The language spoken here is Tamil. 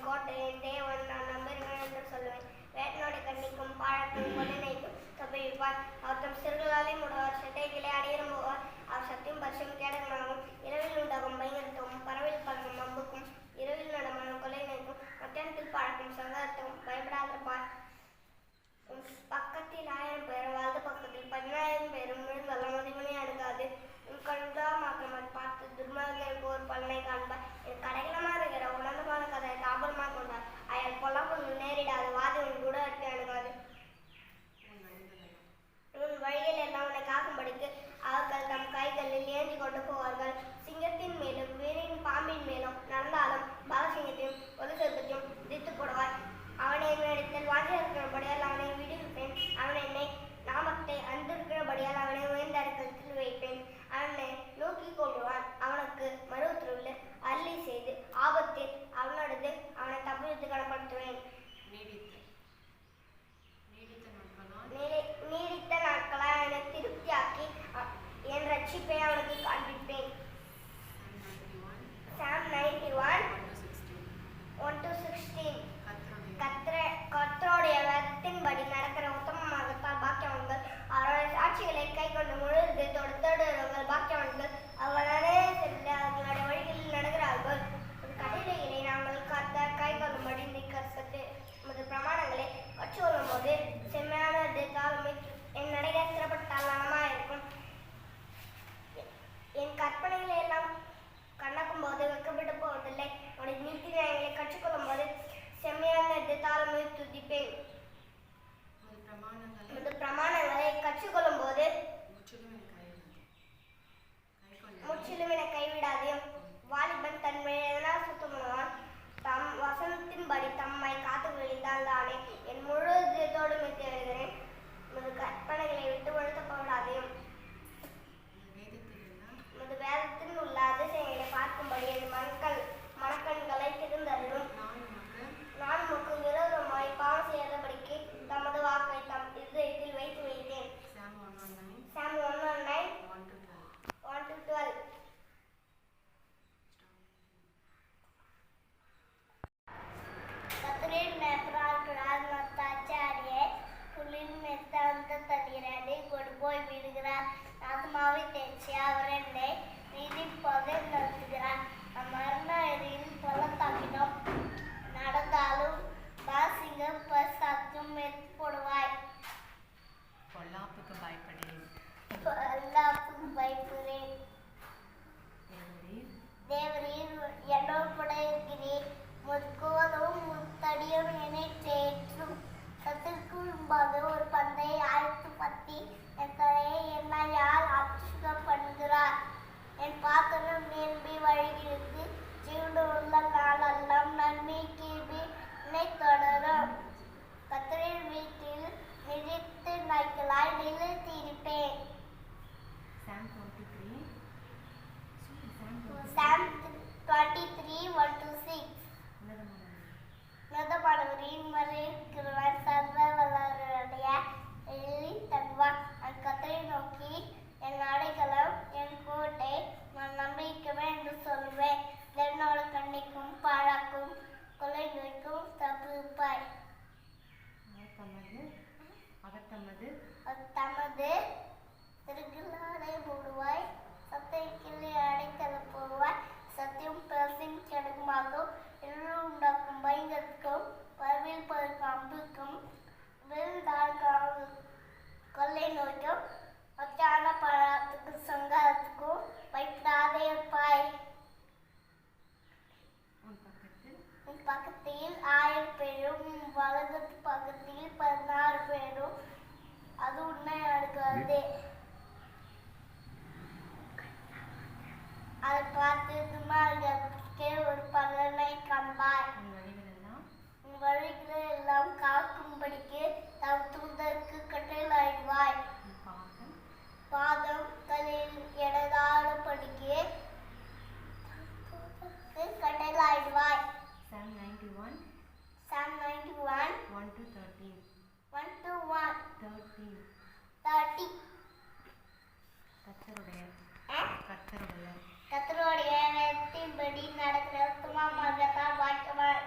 கோட்டை என் தேவன் நான் நம்புகிறேன் என்று சொல்லுவேன். வேட்டனோடு கண்ணிக்கும் பாழக்கும் கொள்ளைக்கும் தப்பிப்பார். அவர் தம் சிறுகளாலே மூடுவார். செட்டைகளை அடையிறம் போவார். அவர் சத்தியம் பரிசும் கேடகமாகும். இரவில் உண்டாகும் பயங்கரத்தும் பறவையில் பறக்கும் அம்புக்கும் இரவில் நடமாடும் கொள்ளை நோய்க்கும் மத்தியானத்தில் பழக்கும் சங்காரத்தும் பயப்படாதிருப்பார். பக்கத்தில் 1000 பேரும் வலது பக்கத்தில் 10,000 பேரும் விழுந்தாலும் மதிமனை அடுக்காது. உன் கண்டாமாக்கிரம பார்த்து துர்மார்கருக்கு ஒரு பலனை காண்பார். என் கடைகளமாக இருக்கிற உணர்ந்தமான கதை தாபரமாக கொண்டார். அயல் பொல்லாப்பு நேரிடாது. வாதி உன் கூட அட்டி அணுகாது. உன் வழியில் எல்லாம் உன்னை காக்கும்படிக்கு அவர்கள் தம் கைகளில் ஏந்தி கொண்டு போவார்கள். சிங்கத்தின் மேலும் வீரின் பாம்பின் மேலும் நடந்தாலும் பாலசிங்கத்தையும் ஒரு சொர்க்கத்தையும் விதித்து போடுவார். அவனை என்னிடத்தில் வாங்கி இருக்கிறபடியால் அவனை விடுவிப்பேன். அவன் என்னை நாமத்தை அன்றிருக்கிறபடியால் அவனை உயர்ந்த இடத்தில் வைப்பேன். அவனை நோக்கி கொள்வான். அவனுக்கு மறுத்துள்ள அள்ளி செய்து ஆபத்தில் அவனோடது அவனை தப்பித்து கனப்படுத்துவேன். நீடித்த நாட்களாய் அவனை திருப்தியாக்கி என் ரட்சிப்பை அவனுக்கு காண்பிப்பேன். Psalm 91 1-16. கர்த்தருடைய வேதத்தின்படி நடக்கிற உத்தமமாகத்தால் பாக்கியவான்கள். அவருடைய சாட்சிகளை கை கொண்டு முழு இதயத்தோடு தேடுகிறவர்கள் பாக்கியவான்கள். அவர்களே செல்ல அவர்களுடைய வழிகளில் நடக்கிறார்கள். ஒரு கட்டளைகளை நாங்கள் கை கொள்ளும்படி நீக்கத்து நமது பிரமாணங்களை கற்றுக்கொள்ளும் போது செம்மையானது தாழ்மை என் நடைகள் சிறப்பட்டால் நலமாயிருக்கும். என் கற்பனைகளை எல்லாம் கண்ணக்கும் போது வெக்கப்பட்டு போவதில்லை. உடைய நீதி நியாயங்களை கற்றுக்கொள்ளும் போது செம்மையான தாழ்மை துதிப்பேன். பிரமாணங்களை கற்றுக்கொள்ளும் போது முற்றிலும் என கைவிடாதே. வாலிபன் தன் மேலால் சுத்தமானவன். தம் வசனத்தின்படி தம்மை காத்து விழித்தால் தானே. என் முழு இதயத்தோடு மெத்தி எழுகிறேன். உமது கற்பனைகளை விட்டு ஒழுத்தப்படாதையும். உமது வேதத்தில் உள்ள அதிசயங்களை பார்க்கும்படி என் மனக்கண்களை திறந்தருளும். நான் உமக்கு விரோதமாய் பாவம் செய்யாதபடிக்கு தமது வாக்கை தம் இதயத்தில் வைத்து வைத்தேன். Psalm 119 1-12. கர்த்தரின் மேய்ப்பராகிறார். நத்தாச்சாரியை புல்லின் மேய்த்த அந்த தண்ணீரை கொண்டு போய் விடுகிறார். ஆத்மாவை தேய்ச்சி அவர் என்னை நீதி பாதை நடத்துகிறார். மரணத்தில் பள்ளத்தாக்கிலும் நடந்தாலும் பாசிங்கம் பசாக்கும் மெத்து போடுவாய். பொல்லாப்புக்கு பயப்படுகிறேன். தேவரீர் என்னோடு கூட இருக்கிறீர். முற்கோலும் முத்தடியும் என்னை தேற்றும். சத்துருக்கு முன்பாக ஒரு பந்தை ஆயத்தப்படுத்தி என் தலையை எண்ணெயால் அபிஷேகம் பண்ணுகிறார். என் பாத்திரம் நிரம்பி வழிகிறது. ஜீவன உள்ள நாளெல்லாம் நன்மை கிருபை என்னை தொடரும். கர்த்தரின் வீட்டில் நிலைத்து நாட்களாய் நிலைத்திருப்பேன். Psalm 23 1-6. உன்னதமானவரின் மறைக்கிறவன் சர்வ வல்லவருடைய எழில் தருவான். கர்த்தரை நோக்கி என் அடைக்கலம் என் கோட்டை நான் நம்பிக்கவே என்று சொல்லுவேன். என்னோட கண்ணிக்கும் பாழாக்கும் கொள்ளை நோய்க்கும் தப்பிப்பாய். தமது திருக்குள்ளாரை மூடுவாய். சத்தைக்கிளை அடைக்கலம் போவாய். சத்தியம் பிரசின் கெடுக்குமாகும். இருள் உண்டாக்கும் பயங்கரத்துக்கும் பறவையில் பறக்கும் அம்புக்கும் விழுந்தால் கொள்ளை நோய்க்கும் மத்தியான பழத்துக்கும் சங்காரத்துக்கும் பயப்படாதே இருப்பாய். உன் பக்கத்தில் 1000 பேரும் வலது பக்கத்தில் 16 பேரும் அது உன்னை அடுக்காது. அதை பார்த்து துன்மார்க்கருக்கு ஒரு பலனை காண்பாய். உன் வழிகளை எல்லாம் காக்கும்படிக்கு தம் தூதருக்கு கட்டளையிடுவாய். பாதம் தலையில் எடதாடும்படிக்கு கட்டளையிடுவாய். Psalm 91 1-13. 1-13. கர்த்தருடைய வேதத்தின்படி நடக்கிற உத்தமமாகத்தால் பாக்கியவான்.